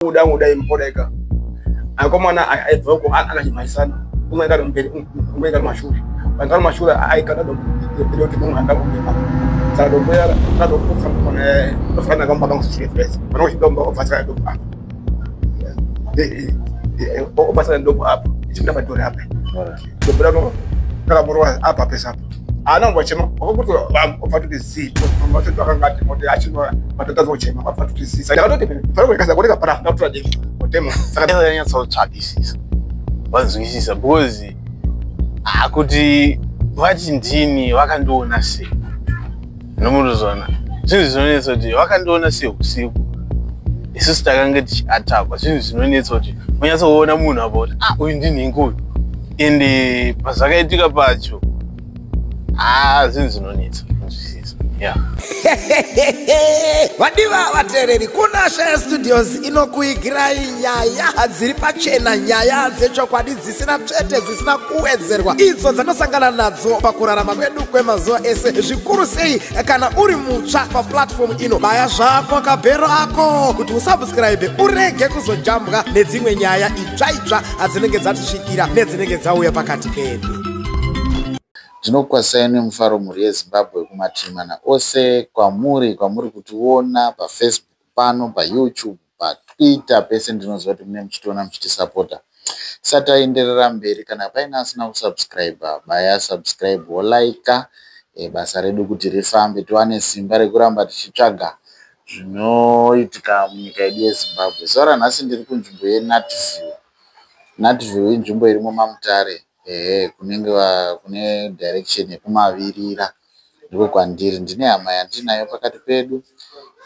muda impodeka akomana aivoko akachimaisana umwe ngari mashuri ngari mashuri aikana ndoti munhu angabumba saka ndombera ndokutsa mukone ndofana kamba ngosifresh pano chidomba ofasira ndopa ofasira ndopa apo ichipinda padori apa ndombera no kakamurwa apa pesa ana ngochema okuti ofatuti zipo mamacho twakangati moti achinwa matatazo chema ofatuti zisa ndakatoti pano kwekasa koleka para ndakutwa deki otemo saka yanya tsautsvakisisa vanzwisisa because akuti vati ndini vakandiona sei nomuruzona zvinhu zvinonetsa kuti vakandiona sei usiku isusu takanga tichiatakwa zvinhu zvinonetsa kuti unyatsoona munhu apa kuti uyu ndinhingi uyu ende pazvakaitika pacho zvinhu zvinonetsa kunzwisisa vadiva vateereri kuna Shaya Studios inokuigirai nyaya dziri pachena, nyaya dzechokwadi dzisina tsvete, dzisina kuwedzerwa, idzo dzanosangana nadzo pakurarama kwedu kwemazuva ese. Zvikuru sei kana uri mutsva paplatform ino, baya zvako kabhero ako kuti usubscribe urege kuzojambwa nedzimwe nyaya itsva dzinenge dzatisvikira nedzinenge dzauya pakati pedu. Ndinokwasai nemufaro mhuri yeZimbabwe kumatimana ose, kwamuri kutiona paFacebook pano, paYouTube, paTwitter, pese ndinoziva kuti mune muchitiona muchitisapota. Sataenderera mberi, kana paina asina kusubscribe, baya subscribe wolaika, basa redu kuti rifambe tiwane simba rekuramba tichitsvaga zvinoitika munyika yedu yeZimbabwe. Zora nhasi ndiri kunzvimbo yeNatville. Natville inzvimbo iri muMamutare. Kune direction yekumavirira ndiko kwandiri. Ndine hama yandinayo pakati pedu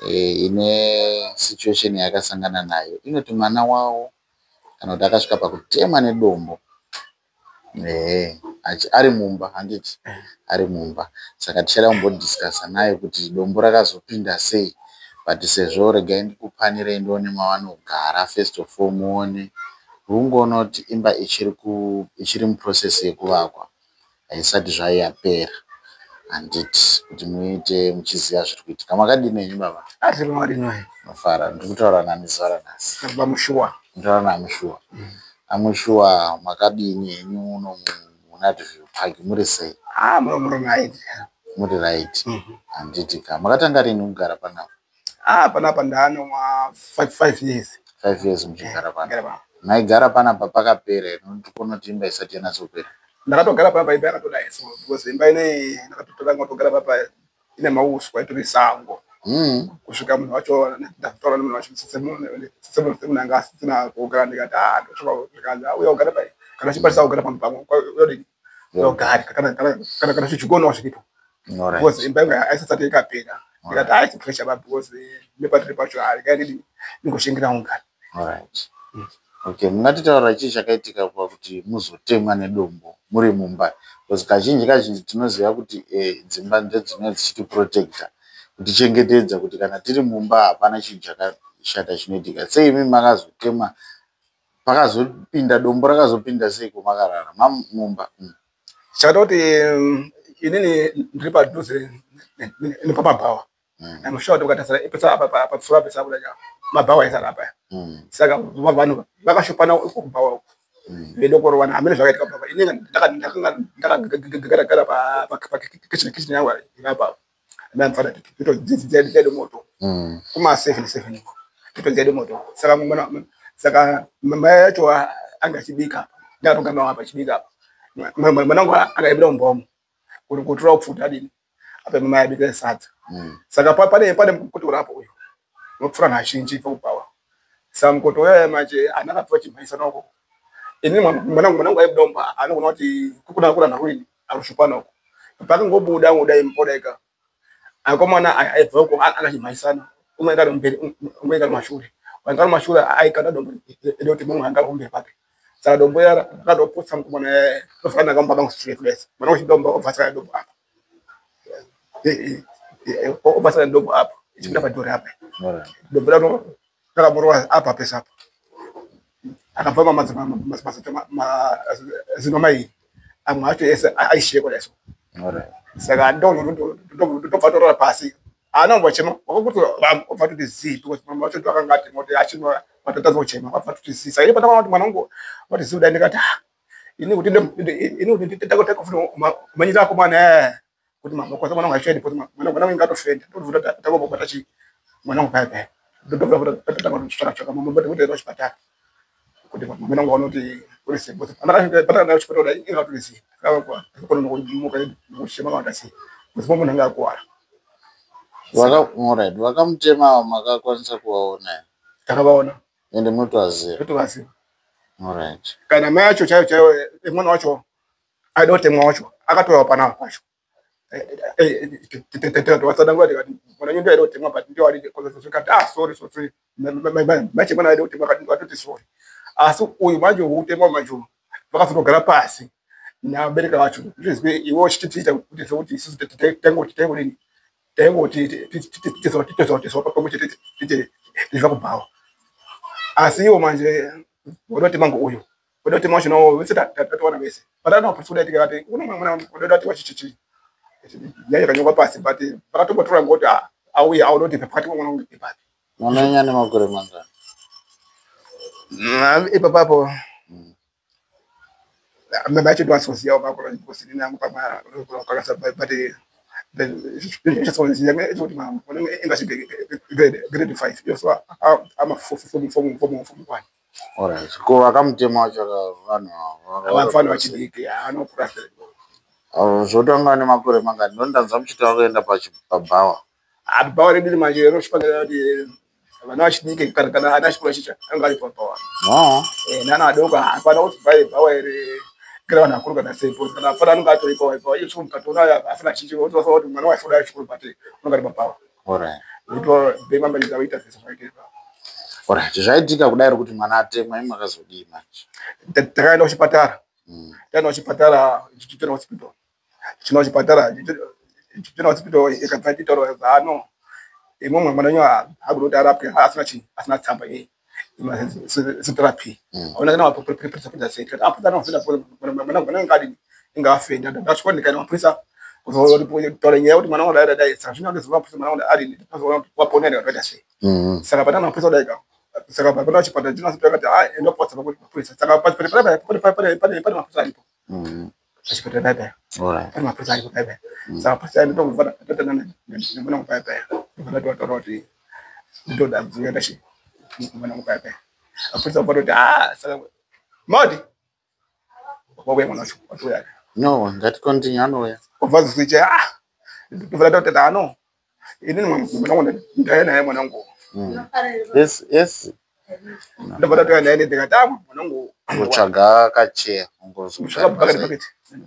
ine situation yakasangana nayo. Inoti mwana wawo kana kuti akasvika pakutema nedombo ari mumba, handiti ari mumba. Saka tichada kumbodiscussa naye kuti dombo rakazopinda sei, but sezvo regai ndikupanire ndione mavanogara first of all muone rungoona kuti imba ichiri muprocess yekuvakwa, haisati zvayapera, handiti kuti muite muchiziva zviri kuitika. Makadini henyu baba? Atiri mwadini mafara. Ndiri kutaura nani zora nhasi? Bamushuwa. Nditaura naMushuwa. Amushuwa, makadini henyu uno muNatville Park muri sei? Muri right. Handiti ka makatanga rini kugara panapa? Panapa ndano 5 years. 5 years muchigara panapa. Maigara panapa pakapera here? Ndikuona kuti imba isati yanatsopera. Ndakatogara panapa imba yakatoda so because imba ine ndakatotora ngotogara panapa ine mauswa itori sango. Kusvika munhu wacho ndataura nemunhu wacho semunhu anga asina kugara ndikati ndotsvaka zvikanzi uya ugara pai kana chipatisa kugara pamwe yogari kana chichigonawo zviripo because imba yangu aisati ikapera ndikati aisi pressure ba because nepatiri pacho haringaidi ndingoshingira ungari. Alright. Okay, mungatitaura chii chakaitika kuti muzotemwa nedombo muri mumba? Because kazhinji tinoziva kuti dzimba ndedzino dzichiti protector, kuti chengetedza kuti kana tiri mumba hapana chinhu chakashata chinoitika. Sei imi makazotemwa, pakazopinda dombo rakazopinda sei kumakarara mumba? Chakata kuti inini ndiri padhuze nepamabhawa. Amushuwa kuti ukatasira ipesa apa patsura pesa kudaya mabhawa aisara apa. Saka vanhu vakashopana kubhawa uko. Vedokorwana hamene zvakaitika baba. Inenge ndakagara pakitchen yangu apa. Ndamfana tito dzidze moto. Kuma 7 tito dzede moto. Saka mama yacho angachibika. Ndatonga mama apa chibika. Mwanangu akaibira mbomo. Kutura kupfuta dini. Apa mama yabika sadza. Saka pane kuti urapo uyo. Nopfura nazhinji kubhawa. Saka mukoto uya manje anakapfa chimhaisa noko. Ini mwanangu aidomba anogona kuti kukuna nakuini arushupana uko. Pakangobuda ngudai impodeka. Akomana aivoko akachimhaisana. Umwe ngari mashuri. Ngari mashuri aikana dombo ndoti munhu angabumba pake. Saka dombo yara akatoputsa mukona ndofana kamba ngosifresh. Mwana chidomba ofasira dombo apa. Ofasira dombo apa. Ichipinda padori apa. Dombo rano kakamurwa apa pesa apa. Akabva mazino amwe acho ese aishiye kudaso. Saka ndobva pasi. Ana ngochema kuti obva kuti zipi kuti mama wacho twakangati moti achinwa watatazochema wafatutisa ile patama mwanangu wati suda ndikati ini kuti nditako kufuna umanyiza ko mwana kuti mama kwa sababu ngashedi kuti mwana ngatofenda ndovuta tako batachi mwanangu papa ndovuta tataka kushaka mama mbote hospital kuti mwana ngono kuti polisi bote pataka na hospital da ina polisi kwa kono ngomuka mushema ngasi kuti mwana ngakwara Alright, wakamutema makakwanisa kuwaona. Takabaona. Ende mutwazi. Mutwazi. Alright. Kana macho chayo mwana wacho adote mwacho akatoa pana kwacho. Wasada ngwadi kati mwana nyumba adote mwapa ndio ali kwa sorry macho mwana adote mwaka ndio atote sorry. Asu uyu majo utema majo bakafutogara pasi na bereka wacho. Jizwe iwo chitita kuti sauti sisi tengo nini. Tengo tizo papa muche tizo kubawa asiyo manje wodote mango uyo wodote manje no wisita tatwana bese badana opportunity tikati una wodote wachichichi yaya kanyoka pasi bati bakato botura ngoti auya audote pakati mwana ngoti bati Mwana nyane makore manga ipapapo mbacho ndo asosia bakora ngosini nangu pama kwa sababu bati just want to see what mama when English grade 5 yes I'm a from 1 Alright ko wakamutema wacho vanhu vachidiki ano kurasa zvotongane makore manga ndondanza muchita wakaenda pabhawa abhawa redili manje roshipangana kuti vana vachidiki kana ana chikora chicha anga ari pabhawa nana adoko hapana kuti bhawa ere kila wana kuruka na sepo kana fada nunga to ipo hiyo chumba katona afuna chichi wote wasa wote mwana wa fada chukuru pate nunga ni papawa alright ito be mamba lizaita sasa kwake alright zvaitika kudai kuti mwana atemwa imwe akazodii manje takaenda kuchipatara takaenda kuchipatara chino hospital ikabva titoro zano imwe mwana nyo abudo arapwe asina tsamba yeye therapy ona kana wapopresa seta apata no sita mwana ngadi ingafenda ndachikoni kana wapresa kuzotori torenya kuti mwana wala dai saka zvino ndizwa kuti mwana wala ali waponera kuti ase saka patana wapresa daika saka patana chipata jina sita kati endo potsa kuti wapresa saka pale wapresa alipo chipata dai alright pale wapresa alipo dai saka pasa ndo mvana tatana mwana mpaya mwana toroti ndo ndavuya dashi mwana mukapa apesa foto saka modi wawe mwana watu yake no that continue anoya uvazi siche tufala tote tano ini mwana ndaena mwanangu yes ndabata toya ndaene ndikatama mwanangu uchaga kache ngozo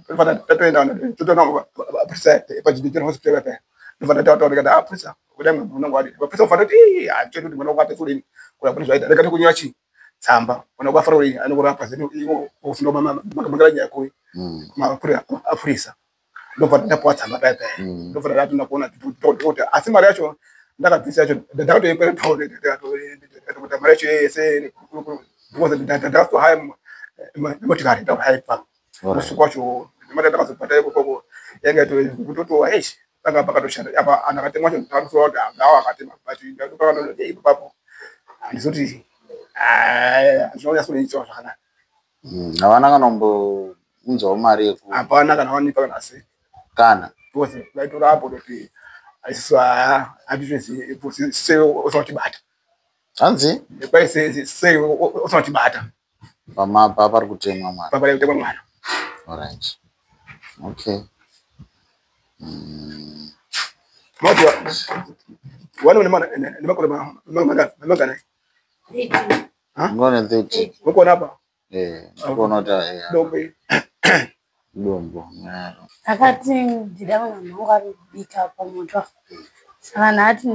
tufala toya tutona apesa pajidikira hospital papa tufala toya ndikata apesa kudanga mwanangu ali apesa foto achetu mwanangu atesuli kwa polisi aita ndikati kunyachi tsamba ona kwa faroli anokurapa zino iwo ofuna mama magalanya yako mapura afurisa ndopa ndapo tsamba pepe ndopa ratu nakuona kuti asi mari yacho ndakabvisa yacho ndakato yepera tole kuti mari yacho yese because ndakato haya motikari ndo haipa usiku wacho mari ndakazopata yeko yanga to kutoto eish tanga pakatoshanda apa anakatemwa cho ndakaso ngawa akatema but ndakatoka ndo ipapo ndizoti zvinoya sole icho zvakana havana kanombo unzawo mari yeku hapana kana wanipa kana sei kana because vaitora apo kuti aiswa handizvezi se usatibata hanzi paise se usatibata pamapa pari kutemwa mwana papa kutemwa mwana alright okay moto wana ni makole magana ngone 30 uko hapa uko dombe dombo akati ndidama mangu arubika pamoto saka nati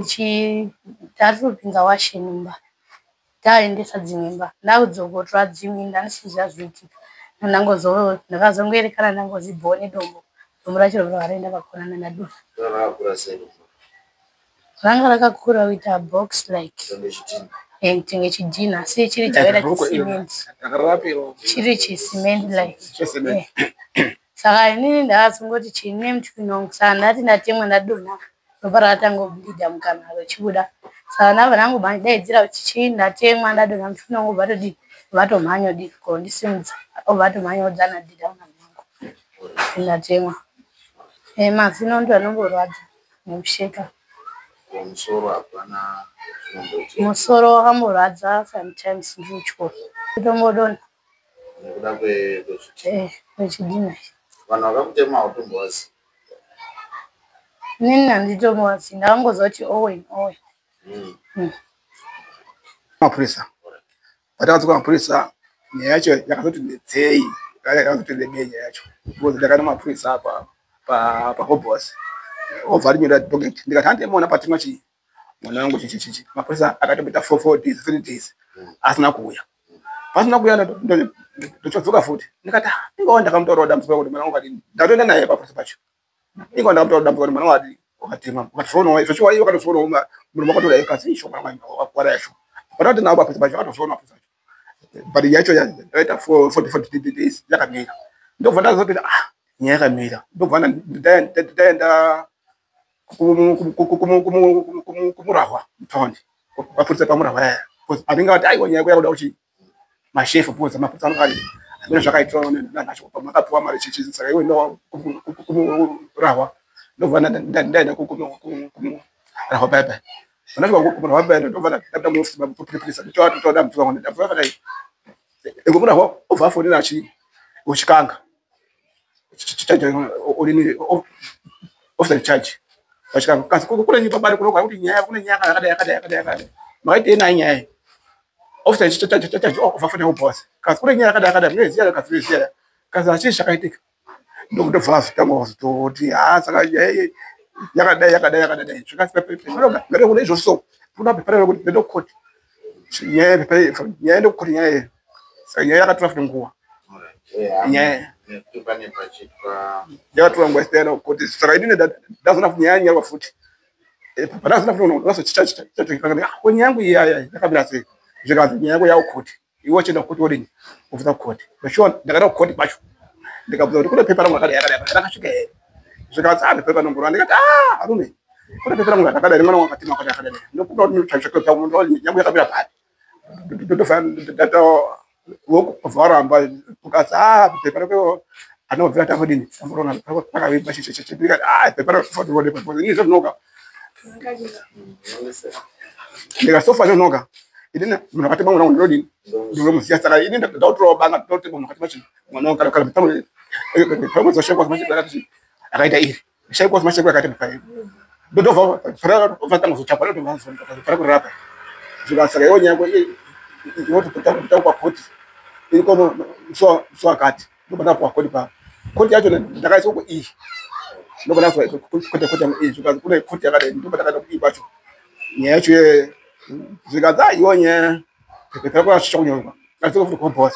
ndatopinga washenimba taendesa dzimimba ndakudzokotora dzimwe ndandisiza zviitika ndakazongoerekana ndangozibhone dombo racho rakaenda pakonana nadona ranga rakakura kuita box like tenge chidhina asi chiri chakaita cement chiri chicement like saka inini ndakazongoti chine muchwinongo saka ndati ndatemwa ndadonha robara atangobhidha mukanharo chibuda saka nava nangu daidzira chichi ndatemwa ndadonha mufunongo vatodi vatomhanya dii kondisimudza ovatomhanya odzana dhidha unamhangu ndatemwa mazino ndo anomborwadza nekusheka musoro wakamborwadza sometimes ndiutyoro kutombodonha wechidina vanhu vakakutema utombowazi nini handitomowazi ndakangoziva kuti owen mapurisa patakadzoka mapurisa nyaya yacho yakazoti ndetsei yakazoti ndebei nyaya yacho because ndakana mapurisa apa pahobhos obva rinyora docket ndikati handemona patima chii mwana wangu chichichichi mapurisa akatopita 4 days 3 days asina kuuya pasina kuuya ndochodzoka futi ndikati ingawa ndakamutaura dambudziko kuti mwana wangu ati ndatoenda naye papurisa pacho ingawa ndakamutaura dambudziko kuti mwana wati wakatima ukatisonawo zvochiwa iye wakatosonawo munhu wakatora ikasi isho mwana wangu wakwara yacho patati nawo papurisa pacho akatosona papurisa pacho but yacho yaita 40 days yakamira ndobva ndazoti nyaya yakamira ndobva ndaenda kumurahwa mutaundi vapurisa pamurahwa yaya avinga vati aiwa nyaya yakuda kuti mashefu poza mapurisa anokati amene zvakaitwa nacho makapiwa mari chichi saka iwe ndo kumurahwa ndobva ndaenda kumurahwa baba ndasvika kumurahwa baba ndobva ndapinda muofisi mapurisa ndichoatotoda mupisa wangu ndabva vakadai kumurahwa obva afonera achi uchikanga officer charge vachikanga kasi kune nyika bari kunoka kuti nyaya kune nyaya yakadai makaitei nayo nyaya officer charge ofafuna kuboss kasi kune nyaya yakadai munoziya kasi ziya kasi achii zvakaitika ndobva azvitanga kuzototi saka yakadai zvakasipepe kune izvozvo kuda peparera kuti ndendo koti nyaya ndokoti nyaya saka nyaya yakatora futi nguva nyaya yakatora nguva isina kuti saka idine ndazona nyaya nyarwa futi ndazona futi unozochichachikanga nyaya yangu iya yakamira sei zvikazi nyaya yangu yaukoti iwe chienda kuti odini ubvisa kukoti zvashuwa ndakaenda kukoti kwacho ndikabvisa kuti kune pepa rangu rakadai rakasvika here zvikazi pepa nombora ndikati arume kune pepa rangu rakadai mwana wangu akatima kwati akadai ndokuda kuti nditsvatsvake yangu yakamira pari ndotofana varamba ukati pepa rako anobvira tafodini samborona pakavimba chichichichindikati pepa rafotirode ini zvazvinoka ndikasofa zvazvinoka idina munhu akatema mwana wangu ndinodini ndinomuziya saka ini ndautorawo banga ndotema munhu akatema chinhu mwana wangu kana pamozoshekwa zimashekwa akaita iri shaikwa zimashekwa akatema pairi ndobva tanga zochapa ndotofara kurapa zvikasaka iwo nyako inototanga kwakoti iriko musi akati ndobva kwakoti pa koti yacho ndakaisa ku iyi ndobva ndazoita koti yangu iyi zvikazi kune koti yakadai ndobva ndakaenda ku iyi kwacho nyaya yacho zvikazi iwo nyaya pepa kwasvika kunyorwa asi kufuti kuboss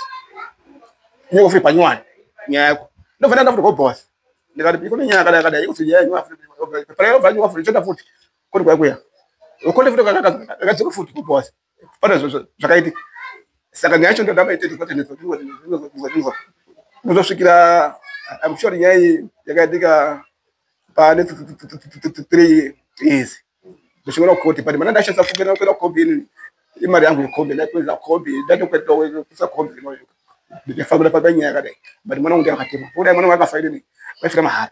nyaya kufuti panyuwani nyaya yako ndobva ndaenda futi kuboss ndikati kune nyaya yakadai ikuti nyaya nyuwa futi pepa yako vanyuwa futi choda futi koti kwakuya koti futi kakadzika futi kuboss pana zvakaitika saka nyaya yacho ndodamaiteizosvikira amshori nyaya iyi yakaitika pane 3 years ndosvika kukoti but mana ndashandisa kuenda kukombi imari yangu yekombi ndaipinza kombi ndatokuisa kombi ndifambira panyaya yakadai but mwana wangu ndiyakatema kudai mwana wangu akafaidini vaifira mahara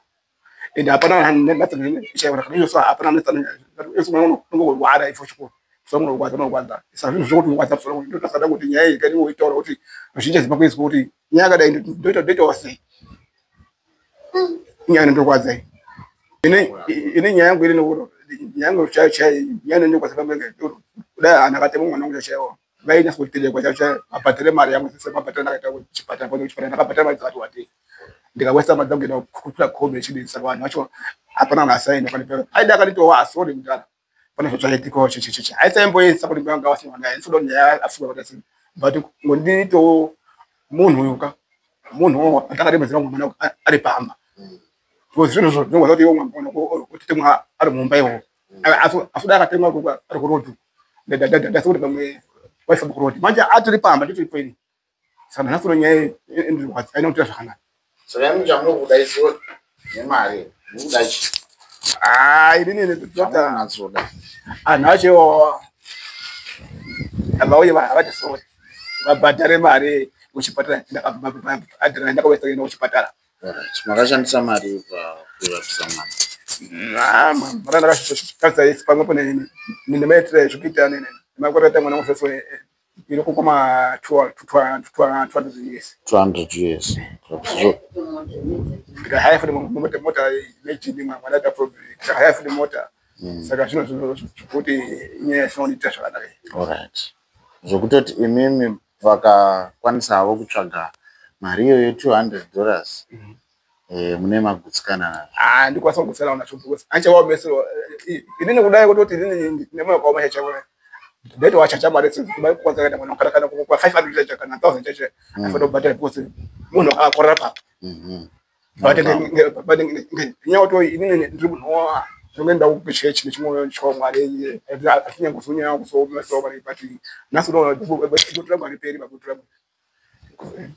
ende hapana ndaichaivarakanaiyosa hapana mwana unongorwara ifo chikoro unorwadza saka zvinhu zvokuti unorwadza musoro ndosada kuti nyaya iyi kani woitaura kuti zhinji zimakuizwa kuti nyaya yakadai ndoitawo sei nyaya ndokurwadzai ine nyaya yangu nyaya yangu chaiyo nyaya ndokwazakambenge kudai anhu akatema mwana wangu chaiwo vainasa kutidekwa chaiwo mabhatire mari yangu sese mabhatire ndakaita kuchipatara kuchipatara ndakabhatira mari dzakati watei ndikawesa mari dzangu kuenda kupira kombi yechidii saka vanhu vacho hapana vanhu asaenda kanipera aida akanitowa asori mudhara pane zvachaitika chichichichi aisaimboisa kuti mbanga wasina naye nsodo nyaya afuka kuti but ngondito munhu yuka munhu atakademezera mwana ari pamba because zvinhu zvo ndinogona kuti iwo mwana utitemwa ari mumba iwo asuda akatemwa ari kurodhu ndasikuti pamwe waifamba kurodhi manje atiri pamba nditiripo ini saka ndinafuna nyaya aina kutira zvakanaka saka yamucha munokuda izvo nemari mukuda chi Inini ndota unatsoda anacho abauye vakati sori vabhadhare mari kuchipatara ndakawesa kuchipatara. makashandisa mari pakurapisa mwana mara ndakashandisa pamwepo nemaitire zvekuita nemakwereta mwana museso iri kukoma 200 years. 200 years. Ndikahaya futi mota nechini mwana ndakahaya futi mota saka zvino zvekuti inyaya yasinondiita zvakanaka. Alright. Zvokutoti imimi vakakwanisa havo kutsvaga mari iyoyo $200 mune magutsikana ndikwanisa kugutsana nacho because anchawa mesero inini kudai kutoti inini nemoyo kwaoma chachawe ndeto wachacha mari sinzi kwanza kana mwana kana kwa 500 chacha kana 1000 chacha afoto bata because munhu akakorera pa but nyawo to inini ndiribunowa ngenda ukuchechi nechimoyo chwa mwari afinya kusunya kusoma so bari but naso no kutura mari peri bakutura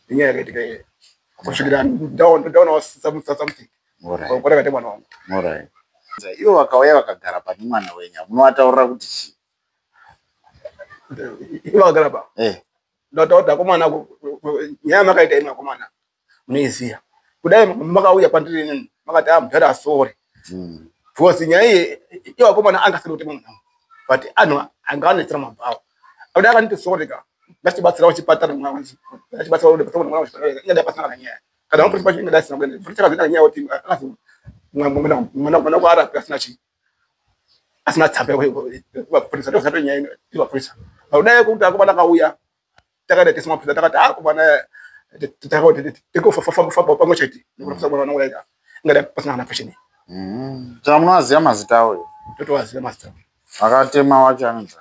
inyaya kaitike kusvikira down something. Alright. Kwa kati mwana wangu. Alright. Iwo wakauya wakagara pani mwana wenya munovataurira kuti chi iwo wakagara pa ndotaura komana nyaya makaita imwe komana munoiziya kudai makauya kwandiri nini makati mudhara sori because nyaya iwo komana angasiri kuti munhu but anhu angaanetsera mabhawa akuda akaniti sori ka ngachibatsira uchipatara mwana ngachibatsira kuti mwana uchipatara ingada pasana nyaya kana umuntu pachine ndasina kwenda futhi kana nyaya kuti akazi mwana kwara pasina chi asina tsape kwa polisi ndo sato nyaya iwa polisi akuda kuti akubana kauya takada tesima polisi takati akubana takati tiko fa pamwe cheti ndikufa mwana wanga ingada pasana na pachine tamunoziya mazita awo totowaziya mazita akatema wacho anonzi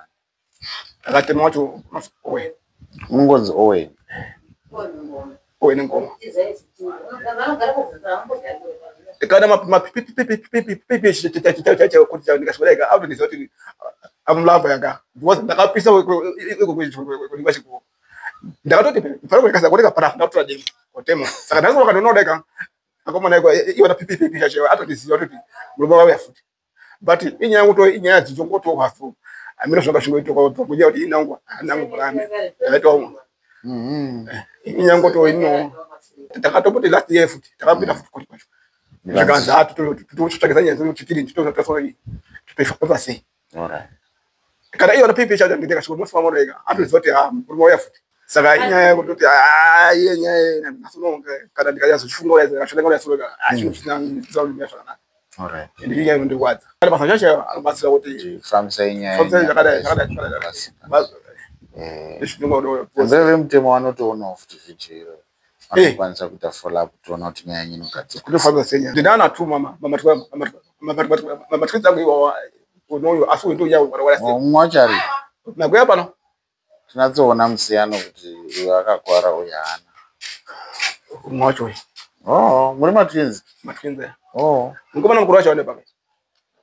akatema wacho owe unongonzi owe ngoma kana mapipi chacha kuti ndikasweleka auto ndizoti amlava yanga was ndakapisa kwechiko ndakatoti pano kasa kuti kapara ndatola demo otemo saka ndaso kanonodeka akomana iko iwana pipi chacha auto ndiziyo kuti mulomba waya futi but inyaya to inyaya dzongoto hafu amiro zvakashingoita kwa kuja kuti inangu burame ndaito inyango to ino takatopoti last year futi takapita futi kuti kwacho zvakanza tutotsvakisa nyaya dzinochitiri titotasori tutoifa pasi. Alright. Kana iyo pipi chacho nditeka shikomufa morega atoziva kuti murumoya futi saka inyaya kuti iye nyaya nasunonga kana ndikayazo chifungo yazo kashonga yasoka achinochina nzaulimya zvakanaka. Alright. Ndiye ndikwadza kana basa chacho alibasira kuti famsa inyaya zvakadai Nzeve mutemo wanotoona futi vichero anokwanisa kuita follow up toona kuti nyaya nyino kati kutofamba senya ndina tuma mama twitsa iwa unoyo asu ndo yawo wala senya mwachari nagoya pano tinatsoona musiyano kuti iwe akakwara uyana mwacho muri matwins ngoma mkuru wacho ane pake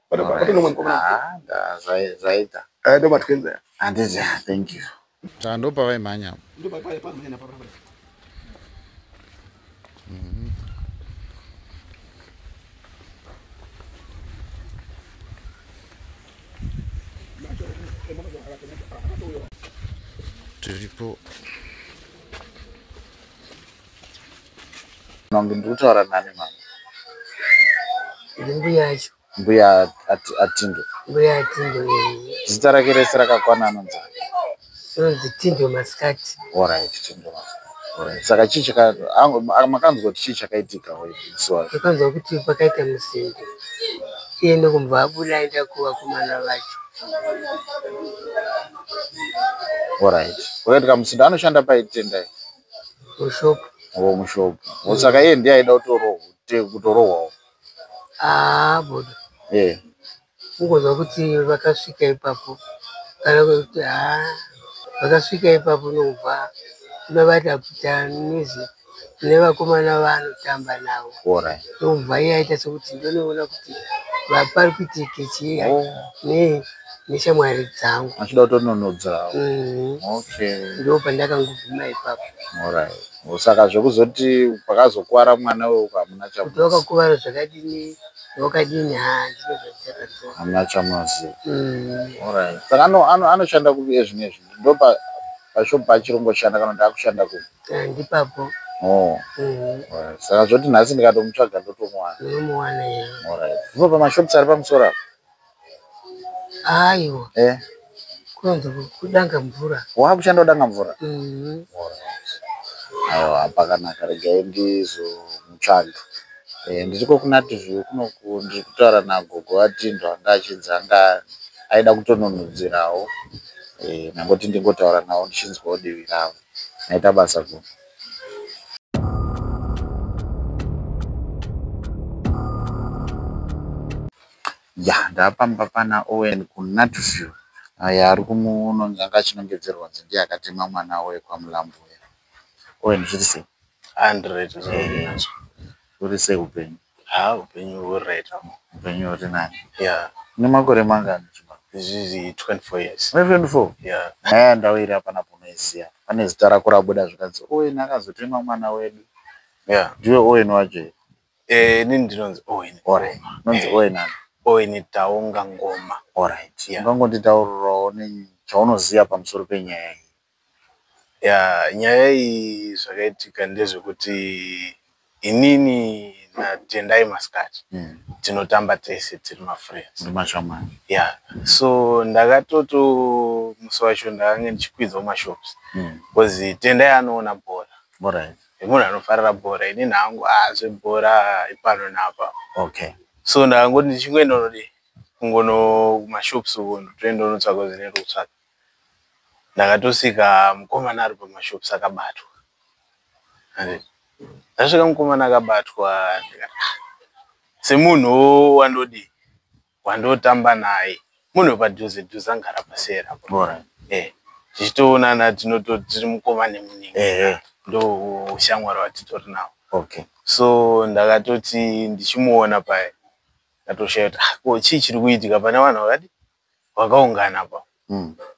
pato nomwe ngoma zaita ndo matwins andija thank you tando pa vaimhanya ndo pa manya pa tiripo nombe ndikutaura nani mama mbuyacho mbuya atindo zita rake rese rakakwana anonzi Tindo Maskati. Alright, Tindo Maskati. Saka chii makanzwa kuti chii chakaitika weiswa? Makanzwa kuti pakaita musindo. Iye ndokumva abuda aenda kuvakomana vacho. Alright. Wakaita musindo anoshanda paitenda mushopu. Mushopu. Saka iye ndiye aida kutorohwawo. Bodo. Ungonzwa kuti vakasvika ipapo. Kana kuti vakasvika ipapo nobva unobata kuita mizi nevakomana vanotamba navo. Nobva iye aita sekuti ndonoona kuti pari kuitike chii neshamwari dzangu. Achida kutononodza. Ndo pandakangoguma ipapo. Saka zvekuzoti pakazokuwara mwana wewe hamuna chakuti. Kuti wakakuvara zvakadini wakadini hamna chamazi. Alright. Saka anoshanda kupi ezvinezvi? Ndo pashop pachirungoshanda kana kuti akushanda kupi? Ndipapo. Alright. Saka zvoti nhasi ndikatomutsvaga ndotomuwana. Unomuwana ya. Alright. Ndipo pamashops ari pamusoro. Aiwa. Kunze kudanga mvura. Wakushanda kudanga mvura? Aiwa, pakanaka regai ndizomutsvaga. Ndiko kuna TV kunoku ndiri kutaura nagogo ati ndo anga achinzi anga aida kutononodzerawo. Nangoti ndingotaura nawo ndichinzwawo divi ravo. Naita basa ku. Ya, ndapamba pana Owen kuna TV. Ari kumuona anga achinongedzerwa nzindi akatema mwana we kwa Mulambuya. Owen zviri sei? 100 zvonazo. Uri sei upenyu? Upenyu hureta. Upenyu huri nani? Yeah. Nemakore mangani chima? Zizi 24 years. 24? Yeah. Ndawira hapana kunoisiya. Pane zita rako rabuda zvikanzi Owen akazotema mwana wedu. Yeah. Ndiwe Owen wacho? Ini ndinonzi Owen. Alright. Nonzi Owen nani? Owen Taonga Ngoma. Alright. Ungangonditaurirawo chaunoziya pamusoro penyaya iyi? Yeah, nyaya iyi zvakaitika ndezvekuti inini naTendai Maskati tinotamba tese tiri mafriends. Muri mashamani. Yeah. So ndakatoto musi wacho ndakange ndichikwidza mashops. Because Tendai anoona bhora. Alright. Munhu anofarira bhora. Ini nangu zvebhora ipano napa. Okay. So ndakangoti ndichingoenda kungono kumashops uko ndotoendonotsvaka zvine rutsvaka. Ndakatosika mukomana ari pamashops akabatwa. Ndasvika mukomana akabatwa ndikati semunhu wandotamba naye. Munhu padhuze angara pasera. Tichitoonana tiri mukoma nemuningi. Ndo ushamwari watitori nawo. Okay. So ndakatoti ndichimuona paya. Ndatoshaya kuti chii chiri kuitika pane vanhu vakaungana pa.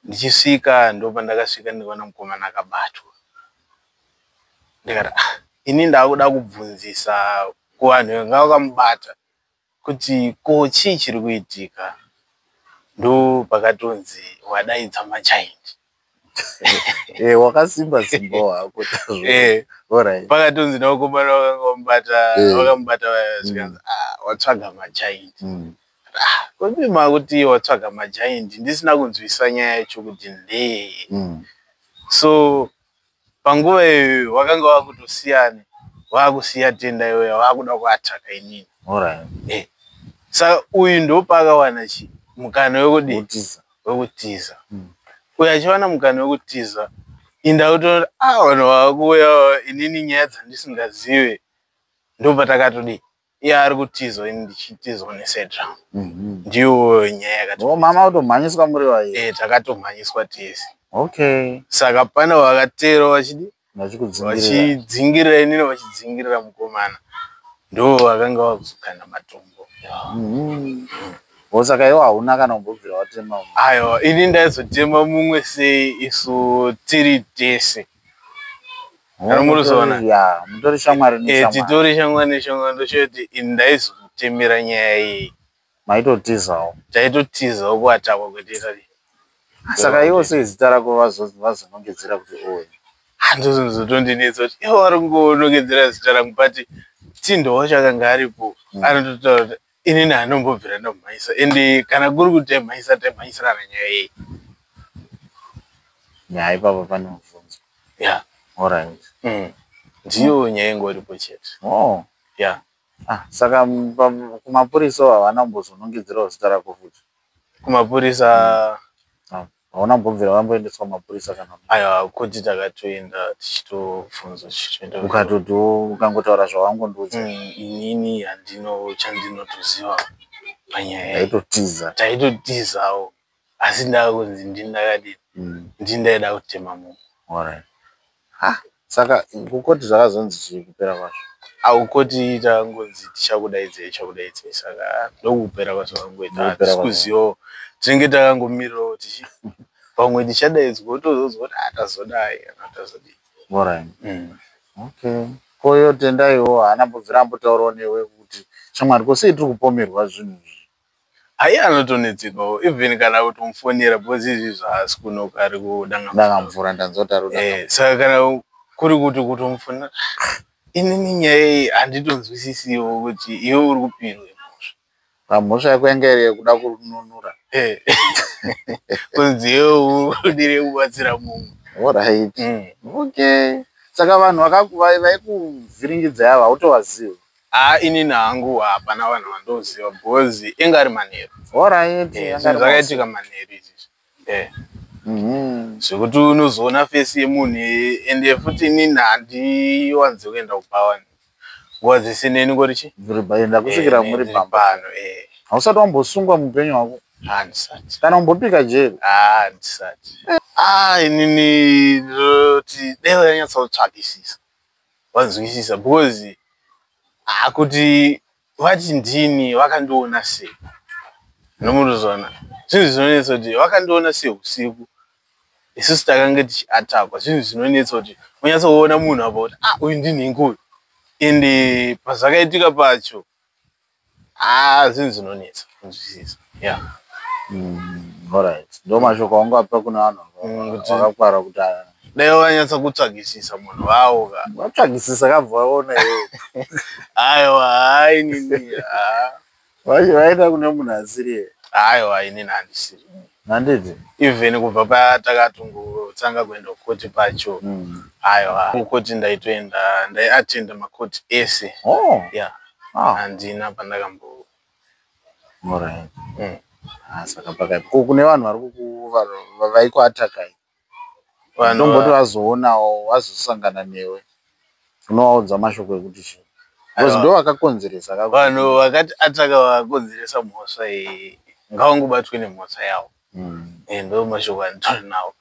Ndichisvika ndo pandakasvika ndikaona mukomana akabatwa. Ndikati ini ndakuda kubvunzisa kuvanhu vanga vakamubata kuti chii chiri kuitika. Ndo pakatonzi wadaidza machaindi. Wakasimba simba wako. Alright. Pakatonzi nakomana vakamubata zvikanzi watsvaga machaindi. Kupima kuti watsvaga majaindi ndisina kunzwisa nyaya yacho kuti ndee. So panguva iyoyo wakanga wakutosiyana, wakusiya Tendai iyoyo wakuda kuataka inini. Alright. Saka uyu ndo paakawana mukana wekutiza. Uyu achiwana mukana wekutiza, indakutoona vanhu vakuuya inini nyaya dzandisingazive. Ndo patakatodi iye ari kutizwa ini ndichitizwa neSedram. Ndiyo nyaya yakati. Mama utomhanyiswa muri vaye? Takatomhanyiswa tese. Okay. Saka pana vakatero vachidzingirira inini vachidzingirira mukomana. Ndo vakanga vakuzokanda matombo. Saka iwo hauna kana kumbobvira watema mumwe? Aiwa, ini ndaizotema mumwe sei isu tiri tese. Mutorizoona? Ya, mutori shamwari neshamwari. Titori shamwari neshamwari ndochoti ini ndaizotemera nyaya iyi. Maitotizawo? Taitotizawo kuatakwa kwetiita. Saka iwo sei zita rako vazonongedzera kuti Owen? Handozotondinetsa kuti iwo vari kungonongedzera zita rangu but Tindo wacho akanga aripo. Anototaura kuti inini hanombobvira ndamhanyisa. Ende kana kuri kuti taimhanyisirana nyaya iyi. Nyaya ipapo pane mubvunzo. Yeah. Alright. Ndiyo nyaya ingoripo chete. Yeah. Saka kumapurisa havana mbozonongedzerawo zita rako futi? Kumapurisa hauna mbobvira wamboendeswa kumapurisa kana? Aiwa, kuti takatoenda tichitobvunza tichitoenda. Ukatoti ukangotaura zvawangondiudza? Inini handino chandinotoziva panyaya. Taitotizawo. Asi ndakunzi ndindakadini. Ndindaida kutema mumwe. Alright. Saka kukoti zvakazonzi chii kupera kwacho? Kukoti takangonzi tichakudaidzei. Saka ndokupera kwacho kangoita. Hatisi kuzivawo. Tinenge takangomirirawo pamwe tichadaidzwa tozozwa kuti tazodai kana tazodii. Alright. Okay. Koyo Tendaiwo haana mbobvira ambotaurawo newe kuti shamwari kose tiri kupomerwa zvinhu izvi. Hai anotonetsekawo even kana kutomufonera because izvi zvaasi kunoku ari danga mvura ndanzota saka kana kuri kuti kutomufonera inini nyaya iyi handitonzwisisiwo kuti iwe uri kupindwa pamhosva yako yanga iri yekuda kununura kunzi iwe udire kubatsira mumwe. Alright. Okay. Saka vanhu vaikuvhiringidzai ava hautovaziva? Inini hangu hapana vanhu vandoziva because inga ari manheru. Alright. Zvakaitika manheru izvizvi. Zvekuti unozoona fesi yemunhu ende futi inini handiwanze kuenda kupa vanhu nguva dzese neni ngorichi enda kusvikira muri pano. Hausati wambosungwa muupenyu hwako? Handisati. Kana umbopika jeri? Handisati. Inini ndoti dai wanyatsotsvakisisa wanzwisisa because kuti vati ndini vakandiona sei nomunozona zvinhu zvinonetsa kuti vakandiona sei usiku isusu takanga tichiatakwa zvinhu zvinonetsa kuti unyatsoona munhu apa kuti uyu ndinhingi uyu ende pazvakaitika pacho zvinhu zvinonetsa kunzwisisa. Alright. Ndo mashoko aunga apa kuna vanhu vakakwara kuti dai wanyatsa kutsvagisisa munhu wawo ka watsvagisisa kabva waona iwe. Aiwa hai nini vaida kune munhu asiri. Aiwa inini handisiri. Handiti even kubva patakatongotanga kuenda kukoti pacho aiwa kukoti ndaitoenda ndaiatenda makoti ese. Handina pandakambo. Alright. Saka pakaipa kune vanhu vari vaikuatakai ndomboti wazoonawo wazosangana newe unovaudza mashoko ekuti chii because ndo vakakonzeresa vanhu vakati ataka vakakonzeresa mhosva ngavangobatwe nemhosva yavo ndo mashoko anditori nawo.